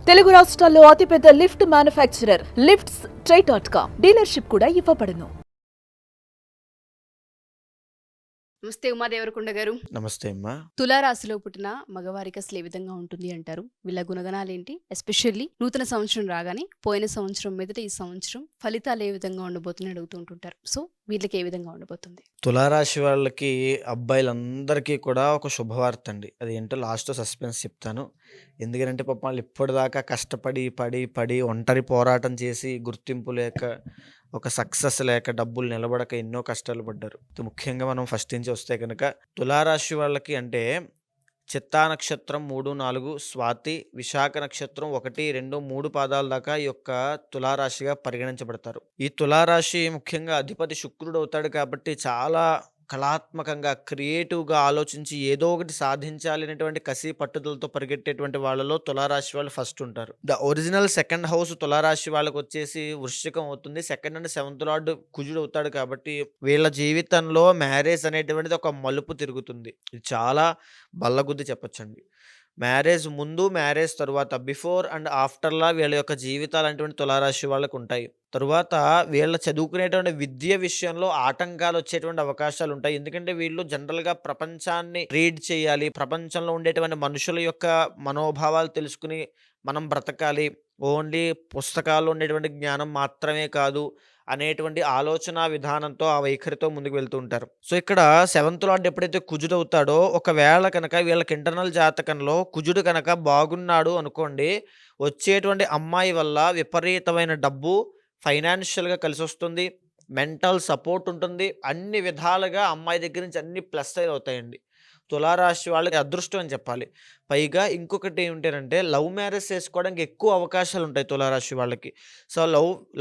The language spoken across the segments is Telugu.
తెలుగు రాష్ట్రాల్లో అతిపెద్ద లిఫ్ట్ మ్యానుఫ్యాక్చరర్ లిఫ్ట్స్ ట్రై.com డీలర్షిప్ కూడా ఇవ్వబడును. నమస్తే ఉమాదేవరకొండ గారు. నమస్తే అమ్మా. తులారాశిలో పుట్టిన మగవారికి అసలు ఏ విధంగా ఉంటుంది అంటారు? వీళ్ళ గుణగణాలు ఏంటి? ఎస్పెషల్లీ నూతన సంవత్సరం రాగానే పోయిన సంవత్సరం మీదట ఈ సంవత్సరం ఫలితాలు ఏ విధంగా ఉండబోతున్నాయి అడుగుతూ ఉంటుంటారు. సో వీళ్ళకి ఏ విధంగా ఉండబోతుంది? తులారాశి వాళ్ళకి అబ్బాయిలందరికీ కూడా ఒక శుభవార్త అండి. అది ఏంటో లాస్ట్ సస్పెన్స్ చెప్తాను. ఎందుకంటే పాపం వాళ్ళు ఇప్పటిదాకా కష్టపడి పడి పడి ఒంటరి పోరాటం చేసి గుర్తింపు లేక ఒక సక్సెస్ లేక డబ్బులు నిలబడక ఎన్నో కష్టాలు పడ్డారు. ముఖ్యంగా మనం ఫస్ట్ నుంచి వస్తే కనుక తులారాశి వాళ్ళకి అంటే చిత్తా నక్షత్రం 3, 4, స్వాతి, విశాఖ నక్షత్రం 1, 2, 3 పాదాల దాకా ఈ యొక్క తులారాశిగా పరిగణించబడతారు. ఈ తులారాశి ముఖ్యంగా అధిపతి శుక్రుడు అవుతాడు కాబట్టి చాలా కళాత్మకంగా క్రియేటివ్గా ఆలోచించి ఏదో ఒకటి సాధించాలి అనేటువంటి కసి పట్టుదలతో పరిగెట్టేటువంటి వాళ్ళలో తులారాశి వాళ్ళు ఫస్ట్ ఉంటారు. ద ఒరిజినల్ సెకండ్ హౌస్ తులారాశి వాళ్ళకి వచ్చేసి వృశ్చికం అవుతుంది. సెకండ్ అండ్ సెవెంత్ లార్డ్ కుజుడు అవుతాడు కాబట్టి వీళ్ళ జీవితంలో మ్యారేజ్ అనేటువంటిది ఒక మలుపు తిరుగుతుంది. ఇది చాలా బల్లగుద్ది చెప్పొచ్చండి. మ్యారేజ్ ముందు, మ్యారేజ్ తరువాత, బిఫోర్ అండ్ ఆఫ్టర్లా వీళ్ళ యొక్క జీవితాలు అనేటువంటి తులారాశి వాళ్ళకు ఉంటాయి. తరువాత వీళ్ళ చదువుకునేటువంటి విద్య విషయంలో ఆటంకాలు వచ్చేటువంటి అవకాశాలు ఉంటాయి. ఎందుకంటే వీళ్ళు జనరల్గా ప్రపంచాన్ని రీడ్ చేయాలి, ప్రపంచంలో ఉండేటువంటి మనుషుల యొక్క మనోభావాలు తెలుసుకుని మనం బ్రతకాలి, ఓన్లీ పుస్తకాల్లో ఉండేటువంటి జ్ఞానం మాత్రమే కాదు అనేటువంటి ఆలోచన విధానంతో ఆ వైఖరితో ముందుకు వెళ్తూ ఉంటారు. సో ఇక్కడ సెవెంత్ లార్డ్ ఎప్పుడైతే కుజుడు అవుతాడో ఒకవేళ కనుక వీళ్ళకి ఇంటర్నల్ జాతకంలో కుజుడు కనుక బాగున్నాడు అనుకోండి, వచ్చేటువంటి అమ్మాయి వల్ల విపరీతమైన డబ్బు ఫైనాన్షియల్గా కలిసి వస్తుంది, మెంటల్ సపోర్ట్ ఉంటుంది, అన్ని విధాలుగా అమ్మాయి దగ్గర నుంచి అన్ని ప్లస్ అవుతాయండి. తులారాశి వాళ్ళకి అదృష్టం అని చెప్పాలి. పైగా ఇంకొకటి ఏమిటంటే లవ్ మ్యారేజ్ చేసుకోవడానికి ఎక్కువ అవకాశాలు ఉంటాయి తులారాశి వాళ్ళకి. సో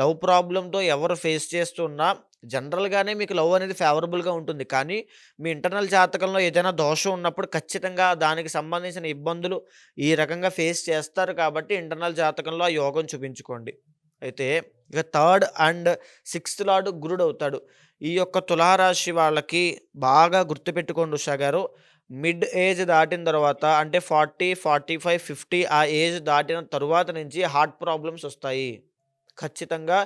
లవ్ ప్రాబ్లంతో ఎవరు ఫేస్ చేస్తున్నా జనరల్గానే మీకు లవ్ అనేది ఫేవరబుల్గా ఉంటుంది. కానీ మీ ఇంటర్నల్ జాతకంలో ఏదైనా దోషం ఉన్నప్పుడు ఖచ్చితంగా దానికి సంబంధించిన ఇబ్బందులు ఈ రకంగా ఫేస్ చేస్తారు. కాబట్టి ఇంటర్నల్ జాతకంలో ఆ యోగం చూపించుకోండి. అయితే ఇక థర్డ్ అండ్ సిక్స్త్ లార్డ్ గురుడు అవుతాడు. ఈ యొక్క తులారాశి వాళ్ళకి బాగా గుర్తుపెట్టుకోండి ఉషా గారు, మిడ్ ఏజ్ దాటిన తర్వాత అంటే 40, 45, 50 ఆ ఏజ్ దాటిన తరువాత నుంచి హార్ట్ ప్రాబ్లమ్స్ వస్తాయి. ఖచ్చితంగా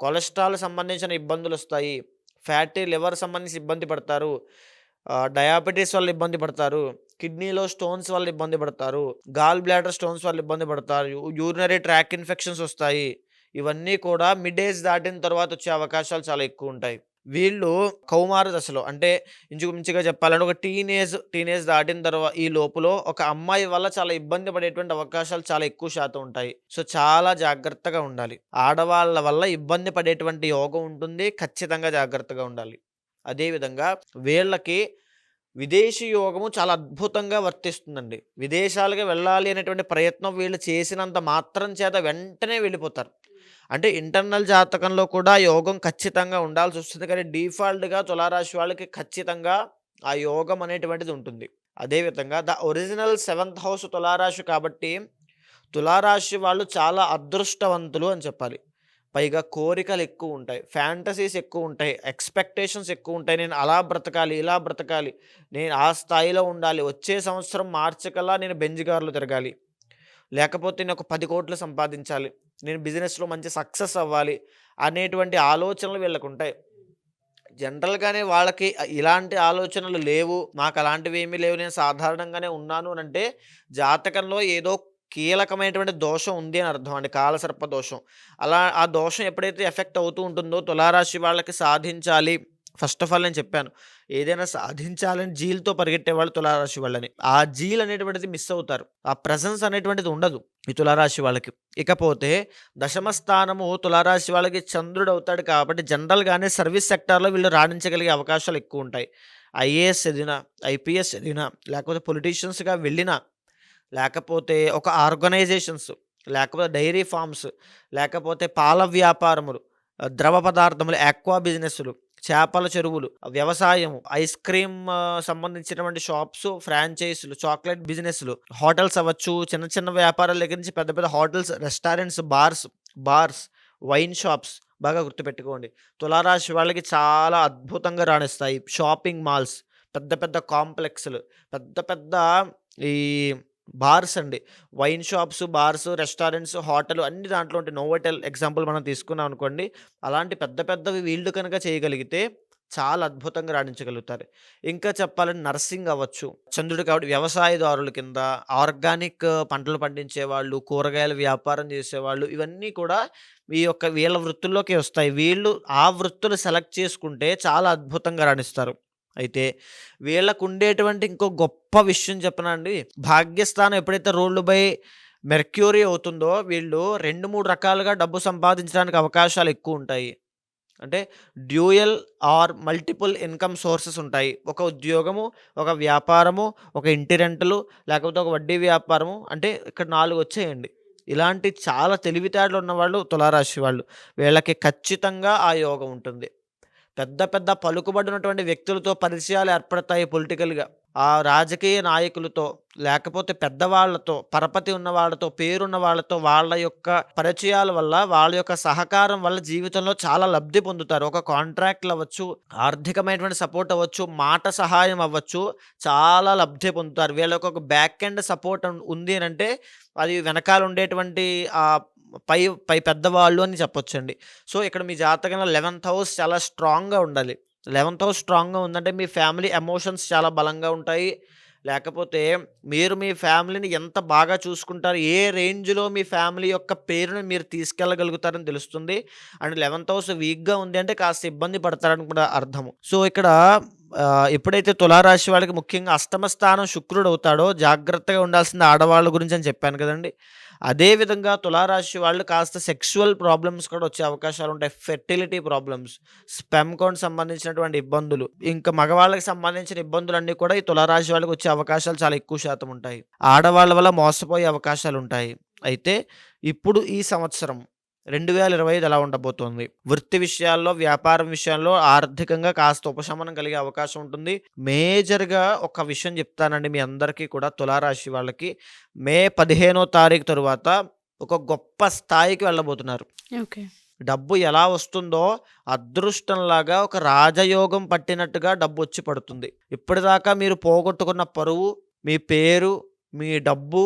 కొలెస్ట్రాల్ సంబంధించిన ఇబ్బందులు వస్తాయి, ఫ్యాటీ లివర్ సంబంధించి ఇబ్బంది పడతారు, డయాబెటీస్ వల్ల ఇబ్బంది పడతారు, కిడ్నీలో స్టోన్స్ వల్ల ఇబ్బంది పడతారు, గాల్ బ్లాడర్ స్టోన్స్ వల్ల ఇబ్బంది పడతారు, యూరినరీ ట్రాక్ ఇన్ఫెక్షన్స్ వస్తాయి. ఇవన్నీ కూడా మిడ్ ఏజ్ దాటిన తర్వాత వచ్చే అవకాశాలు చాలా ఎక్కువ ఉంటాయి. వీళ్ళు కౌమార దశలో అంటే ఇంచుమించుగా చెప్పాలంటే ఒక టీనేజ్ దాటిన తర్వాత ఈ లోపులో ఒక అమ్మాయి వల్ల చాలా ఇబ్బంది పడేటువంటి అవకాశాలు చాలా ఎక్కువ శాతం ఉంటాయి. సో చాలా జాగ్రత్తగా ఉండాలి. ఆడవాళ్ళ వల్ల ఇబ్బంది పడేటువంటి యోగం ఉంటుంది, ఖచ్చితంగా జాగ్రత్తగా ఉండాలి. అదేవిధంగా వీళ్ళకి విదేశీ యోగము చాలా అద్భుతంగా వర్తిస్తుందండి. విదేశాలకు వెళ్ళాలి అనేటువంటి ప్రయత్నం వీళ్ళు చేసినంత మాత్రం చేత వెంటనే వెళ్ళిపోతారు. అంటే ఇంటర్నల్ జాతకంలో కూడా యోగం ఖచ్చితంగా ఉండాల్సి వస్తుంది. కానీ డిఫాల్ట్గా తులారాశి వాళ్ళకి ఖచ్చితంగా ఆ యోగం అనేటువంటిది ఉంటుంది. అదేవిధంగా ద ఒరిజినల్ సెవెంత్ హౌస్ తులారాశి కాబట్టి తులారాశి వాళ్ళు చాలా అదృష్టవంతులు అని చెప్పాలి. పైగా కోరికలు ఎక్కువ ఉంటాయి, ఫ్యాంటసీస్ ఎక్కువ ఉంటాయి, ఎక్స్పెక్టేషన్స్ ఎక్కువ ఉంటాయి. నేను అలా బ్రతకాలి, ఇలా బ్రతకాలి, నేను ఆ స్థాయిలో ఉండాలి, వచ్చే సంవత్సరం మార్చి కల్లా నేను బెంజ్ కార్లు తిరగాలి, లేకపోతే నేను ఒక 10 కోట్లు సంపాదించాలి, నేను బిజినెస్లో మంచి సక్సెస్ అవ్వాలి అనేటువంటి ఆలోచనలు వీళ్ళకు ఉంటాయి. జనరల్గానే వాళ్ళకి ఇలాంటి ఆలోచనలు లేవు, నాకు అలాంటివి ఏమీ లేవు, నేను సాధారణంగానే ఉన్నాను అని అంటే జాతకంలో ఏదో కీలకమైనటువంటి దోషం ఉంది అని అర్థం అండి, కాలసర్ప దోషం. అలా ఆ దోషం ఎప్పుడైతే ఎఫెక్ట్ అవుతూ ఉంటుందో తులారాశి వాళ్ళకి సాధించాలి, ఫస్ట్ ఆఫ్ ఆల్ నేను చెప్పాను ఏదైనా సాధించాలని జీల్తో పరిగెట్టేవాళ్ళు తులారాశి వాళ్ళని, ఆ జీల్ అనేటువంటిది మిస్ అవుతారు, ఆ ప్రెజెన్స్ అనేటువంటిది ఉండదు ఈ తులారాశి వాళ్ళకి. ఇకపోతే దశమ స్థానము తులారాశి వాళ్ళకి చంద్రుడు అవుతాడు కాబట్టి జనరల్గానే సర్వీస్ సెక్టార్లో వీళ్ళు రాణించగలిగే అవకాశాలు ఎక్కువ ఉంటాయి. ఐఏఎస్ చదివినా, ఐపీఎస్ చదివినా, లేకపోతే పొలిటీషియన్స్గా వెళ్ళినా, లేకపోతే ఒక ఆర్గనైజేషన్స్, లేకపోతే డైరీ ఫార్మ్స్, లేకపోతే పాల వ్యాపారములు, ద్రవ పదార్థములు, ఆక్వా బిజినెస్లు, చేపల చెరువులు, వ్యవసాయం, ఐస్ క్రీమ్ సంబంధించినటువంటి షాప్స్, ఫ్రాంచైజీలు, చాక్లెట్ బిజినెస్లు, హోటల్స్ అవ్వచ్చు, చిన్న చిన్న వ్యాపారాల దగ్గర నుంచి పెద్ద పెద్ద hotels, restaurants, bars, wine shops. బాగా గుర్తుపెట్టుకోండి, తులారాశి వాళ్ళకి చాలా అద్భుతంగా రాణిస్తాయి. షాపింగ్ మాల్స్, పెద్ద పెద్ద కాంప్లెక్స్లు, పెద్ద పెద్ద ఈ బార్స్ అండి. Wine shops, bars, restaurants, hotel అన్ని దాంట్లో ఉంటాయి. నోవోటెల్ ఎగ్జాంపుల్ మనం తీసుకున్నాం అనుకోండి. అలాంటి పెద్ద పెద్దవి వీళ్ళు కనుక చేయగలిగితే చాలా అద్భుతంగా రాణించగలుగుతారు. ఇంకా చెప్పాలంటే నర్సింగ్ అవ్వచ్చు. చంద్రుడు కాబట్టి వ్యవసాయదారుల కింద ఆర్గానిక్ పంటలు పండించేవాళ్ళు, కూరగాయల వ్యాపారం చేసేవాళ్ళు ఇవన్నీ కూడా వీళ్ళ వృత్తుల్లోకే వస్తాయి. వీళ్ళు ఆ వృత్తులు సెలెక్ట్ చేసుకుంటే చాలా అద్భుతంగా రాణిస్తారు. అయితే వీళ్ళకుండేటువంటి ఇంకో గొప్ప విషయం చెప్పనా అండి? భాగ్యస్థానం ఎప్పుడైతే రూల్డ్ బై మెర్క్యూరీ అవుతుందో వీళ్ళు 2, 3 రకాలుగా డబ్బు సంపాదించడానికి అవకాశాలు ఎక్కువుంటాయి. అంటే dual or multiple income sources ఉంటాయి. ఒక ఉద్యోగము, ఒక వ్యాపారము, ఒక ఇంటి రెంటలు, లేకపోతే ఒక వడ్డీ వ్యాపారము అంటే ఇక్కడ 4 వచ్చాయండి. ఇలాంటి చాలా తెలివితేటలు ఉన్నవాళ్ళు తులారాశి వాళ్ళు. వీళ్ళకి ఖచ్చితంగా ఆ యోగం ఉంటుంది. పెద్ద పెద్ద పలుకుబడినటువంటి వ్యక్తులతో పరిచయాలు ఏర్పడతాయి పొలిటికల్‌గా. ఆ రాజకీయ నాయకులతో, లేకపోతే పెద్దవాళ్ళతో, పరపతి ఉన్న వాళ్ళతో, పేరున్న వాళ్ళతో వాళ్ళ యొక్క పరిచయాల వల్ల, వాళ్ళ యొక్క సహకారం వల్ల జీవితంలో చాలా లబ్ధి పొందుతారు. ఒక కాంట్రాక్ట్‌లు అవ్వచ్చు, ఆర్థికమైనటువంటి సపోర్ట్ అవ్వచ్చు, మాట సహాయం అవ్వచ్చు, చాలా లబ్ధి పొందుతారు. వీళ్ళకి ఒక బ్యాక్ ఎండ్ సపోర్ట్ ఉంది అనంటే అది వెనకాల ఉండేటువంటి పై పై పెద్దవాళ్ళు అని చెప్పొచ్చండి. సో, ఇక్కడ మీ జాతకంలో 11th హౌస్ చాలా స్ట్రాంగ్‌గా ఉండాలి. 11th హౌస్ స్ట్రాంగ్‌గా ఉందంటే మీ ఫ్యామిలీ ఎమోషన్స్ చాలా బలంగా ఉంటాయి. లేకపోతే మీరు మీ ఫ్యామిలీని ఎంత బాగా చూసుకుంటారు, ఏ రేంజ్‌లో మీ ఫ్యామిలీ యొక్క పేరుని మీరు తీసుకెళ్ళగలుగుతారని తెలుస్తుంది. అండ్ 11th హౌస్ వీక్‌గా ఉంది అంటే కాస్త ఇబ్బంది పడతారని కూడా అర్థము. సో, ఇక్కడ ఎప్పుడైతే తులారాశి వాళ్ళకి ముఖ్యంగా అష్టమ స్థానం శుక్రుడు అవుతాడో జాగ్రత్తగా ఉండాల్సింది ఆడవాళ్ళ గురించి అని చెప్పాను కదండీ! అదే విధంగా తులారాశి వాళ్ళు కాస్త సెక్సువల్ ప్రాబ్లమ్స్ కూడా వచ్చే అవకాశాలుంటాయి. ఫెర్టిలిటీ ప్రాబ్లమ్స్, స్పెర్మ్ కౌంట్ సంబంధించినటువంటి ఇబ్బందులు, ఇంకా మగవాళ్ళకి సంబంధించిన ఇబ్బందులన్నీ కూడా ఈ తులారాశి వాళ్ళకి వచ్చే అవకాశాలు చాలా ఎక్కువ శాతం ఉంటాయి. ఆడవాళ్ళ వల్ల మోసపోయే అవకాశాలుంటాయి. అయితే ఇప్పుడు ఈ సంవత్సరం 2025 ఎలా ఉండబోతోంది? వృత్తి విషయాల్లో, వ్యాపారం విషయాల్లో ఆర్థికంగా కాస్త ఉపశమనం కలిగే అవకాశం ఉంటుంది. మేజర్‌గా ఒక విషయం చెప్తానండి మీ అందరికీ కూడా తులారాశి వాళ్ళకి. మే 15వ తారీఖు తరువాత ఒక గొప్ప స్థాయికి వెళ్ళబోతున్నారు. ఓకే. డబ్బు ఎలా వస్తుందో అదృష్టంలాగా ఒక రాజయోగం పట్టినట్టుగా డబ్బొచ్చి పడుతుంది. ఇప్పటిదాకా మీరు పోగొట్టుకున్న పరువు, మీ పేరు, మీ డబ్బు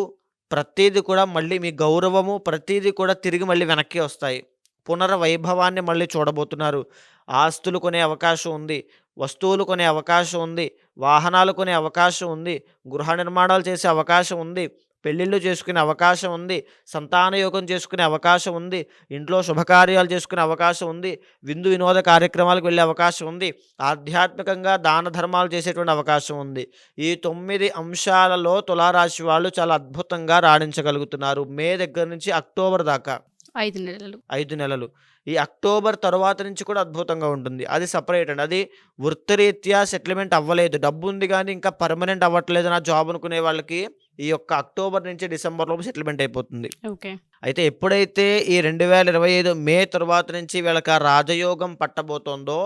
ప్రతీది కూడా మళ్ళీ మీ గౌరవము ప్రతీది కూడా తిరిగి మళ్ళీ వెనక్కి వస్తాయి. పునర్వైభవాన్ని మళ్ళీ చూడబోతున్నారు. ఆస్తులు కొనే అవకాశం ఉంది. వస్తువులు కొనే అవకాశం ఉంది. వాహనాలు కొనే అవకాశం ఉంది. గృహ నిర్మాణాలు చేసే అవకాశం ఉంది. పెళ్ళిళ్ళు చేసుకునే అవకాశం ఉంది. సంతానయోగం చేసుకునే అవకాశం ఉంది. ఇంట్లో శుభకార్యాలు చేసుకునే అవకాశం ఉంది. విందు వినోద కార్యక్రమాలకు వెళ్ళే అవకాశం ఉంది. ఆధ్యాత్మికంగా దాన ధర్మాలు చేసేటువంటి అవకాశం ఉంది. ఈ 9 అంశాలలో తులారాశి వాళ్ళు చాలా అద్భుతంగా రాణించగలుగుతున్నారు. మే దగ్గర నుంచి అక్టోబర్ దాకా 5 నెలలు. 5 నెలలు. ఈ అక్టోబర్ తరువాత నుంచి కూడా అద్భుతంగా ఉంటుంది. అది సెపరేట్ అండి. అది వృత్తిరీత్యా సెటిల్మెంట్ అవ్వలేదు. డబ్బు ఉంది కానీ ఇంకా పర్మనెంట్ అవ్వట్లేదు నా జాబ్ అనుకునే వాళ్ళకి ఈ యొక్క అక్టోబర్ నుంచి డిసెంబర్ లోపు సెటిల్మెంట్ అయిపోతుంది. ఓకే. అయితే ఎప్పుడైతే ఈ 2025 మే తరువాత నుంచి వీళ్ళకి ఆ రాజయోగం పట్టబోతోందో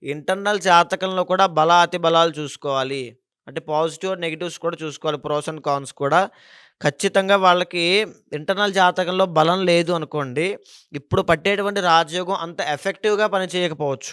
ఇంటర్నల్ జాతకంలో కూడా అతి బలాలు చూసుకోవాలి. అంటే పాజిటివ్, నెగెటివ్స్ కూడా చూసుకోవాలి. ప్రోస్ అండ్ కాన్స్ కూడా. ఖచ్చితంగా వాళ్ళకి ఇంటర్నల్ జాతకంలో బలం లేదు అనుకోండి, ఇప్పుడు పట్టేటువంటి రాజయోగం అంత ఎఫెక్టివ్‌గా పనిచేయకపోవచ్చు.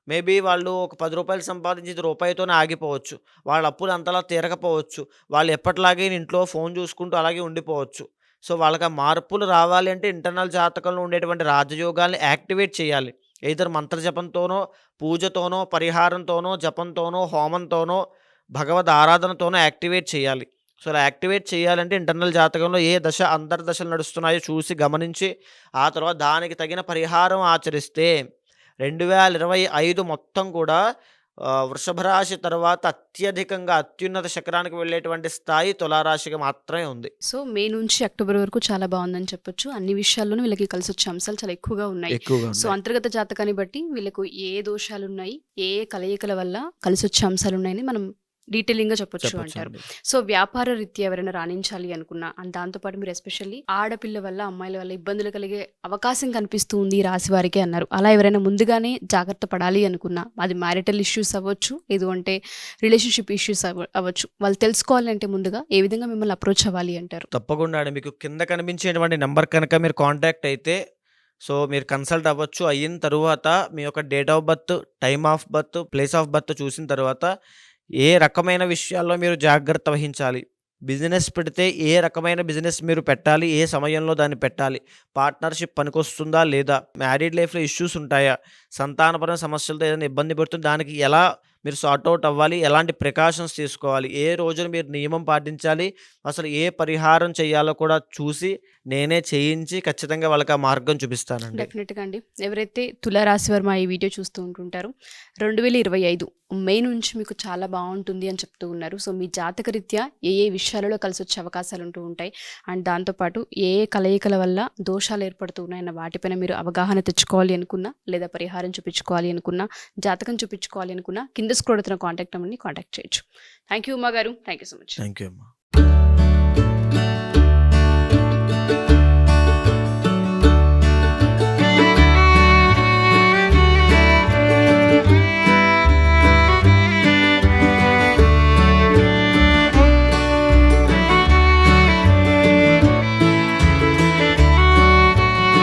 మేబీ వాళ్ళు ఒక రూ. 10 సంపాదించేది రూపాయితోనే ఆగిపోవచ్చు. వాళ్ళ అప్పులు అంతలా తీరకపోవచ్చు. వాళ్ళు ఎప్పటిలాగే ఇంట్లో ఫోన్ చూసుకుంటూ అలాగే ఉండిపోవచ్చు. సో, వాళ్ళకి ఆ మార్పులు రావాలి అంటే ఇంటర్నల్ జాతకంలో ఉండేటువంటి రాజయోగాల్ని యాక్టివేట్ చేయాలి. ఎయిదర్ మంత్ర జపంతోనో, పూజతోనో, పరిహారంతోనో, జపంతోనో, హోమంతోనో, భగవద్ ఆరాధనతోనో యాక్టివేట్ చేయాలి. సో, అలా యాక్టివేట్ చేయాలంటే ఇంటర్నల్ జాతకంలో ఏ దశ అంతర్దశలు నడుస్తున్నాయో చూసి గమనించి ఆ తర్వాత దానికి తగిన పరిహారం ఆచరిస్తే 2025 మొత్తం కూడా వృషభ రాశి తర్వాత అత్యధికంగా అత్యున్నత శిఖరానికి వెళ్ళేటువంటి స్థాయి తులారాశికి మాత్రమే ఉంది. సో, మే నుంచి అక్టోబర్ వరకు చాలా బాగుందని చెప్పొచ్చు. అన్ని విషయాల్లోనూ వీళ్ళకి కలిసొచ్చే అంశాలు చాలా ఎక్కువగా ఉన్నాయి. సో, అంతర్గత జాతకాన్ని బట్టి వీళ్ళకు ఏ దోషాలున్నాయి, ఏ కలయికల వల్ల కలిసొచ్చే అంశాలున్నాయని మనం డీటెయిలింగ్‌గా చెప్పొచ్చు అంటారు. సో, వ్యాపార రీత్యా ఎవరైనా రాణించాలి అనుకున్నా అండ్ దాంతోపాటు మీరు ఎస్పెషల్లీ ఆడపిల్ల వల్ల, అమ్మాయిల వల్ల ఇబ్బందులు కలిగే అవకాశం కనిపిస్తూ ఉంది ఈ రాశి వారికి అన్నారు. అలా ఎవరైనా ముందుగానే జాగ్రత్త పడాలి అనుకున్నా అది మ్యారిటల్ ఇష్యూస్ అవ్వచ్చు, లేదు అంటే రిలేషన్‌షిప్ ఇష్యూస్ అవ్వచ్చు. వాళ్ళు తెలుసుకోవాలంటే ముందుగా ఏ విధంగా మిమ్మల్ని అప్రోచ్ అవ్వాలి అంటారు? తప్పకుండా అండి. మీకు కింద కనిపించేటువంటి నంబర్ కనుక మీరు కాంటాక్ట్ అయితే సో, మీరు కన్సల్ట్ అవ్వచ్చు. అయిన తరువాత మీ యొక్క date of birth, time of birth, place of birth చూసిన తర్వాత ఏ రకమైన విషయాల్లో మీరు జాగ్రత్త వహించాలి, బిజినెస్ పెడితే ఏ రకమైన బిజినెస్ మీరు పెట్టాలి, ఏ సమయంలో దాన్ని పెట్టాలి, పార్ట్నర్షిప్ పనికొస్తుందా లేదా, మ్యారీడ్ లైఫ్లో ఇష్యూస్ ఉంటాయా, సంతానపరమైన సమస్యలతో ఏదైనా ఇబ్బంది పడుతుంది, దానికి ఎలా మీరు సార్ట్ అవుట్ అవ్వాలి, ఎలాంటి ప్రికాషన్స్ తీసుకోవాలి, ఏ రోజున మీరు నియమం పాటించాలి, అసలు ఏ పరిహారం చేయాలో కూడా చూసి నేనే చేయించి ఖచ్చితంగా వాళ్ళకి ఆ మార్గం చూపిస్తానండి. డెఫినెట్గా అండి. ఎవరైతే తులారాశి వారు మా ఈ వీడియో చూస్తూ ఉంటుంటారో 2025 మే నుంచి మీకు చాలా బాగుంటుంది అని చెప్తూ ఉన్నారు. సో మీ జాతక రీత్యా ఏ ఏ విషయాలలో కలిసి వచ్చే అవకాశాలు ఉంటూ ఉంటాయి, అండ్ దాంతోపాటు ఏ ఏ కలయికల వల్ల దోషాలు ఏర్పడుతూ ఉన్నాయన్న వాటిపైన మీరు అవగాహన తెచ్చుకోవాలి అనుకున్నా, లేదా పరిహారం చూపించుకోవాలి అనుకున్నా, జాతకం చూపించుకోవాలి అనుకున్నా, కింద స్క్రోల్ అవుతున్న కాంటాక్ట్ నెంబర్ని కాంటాక్ట్ చేయొచ్చు. థ్యాంక్ యూ ఉమా గారు, thank you so much. Thank you అమ్మా.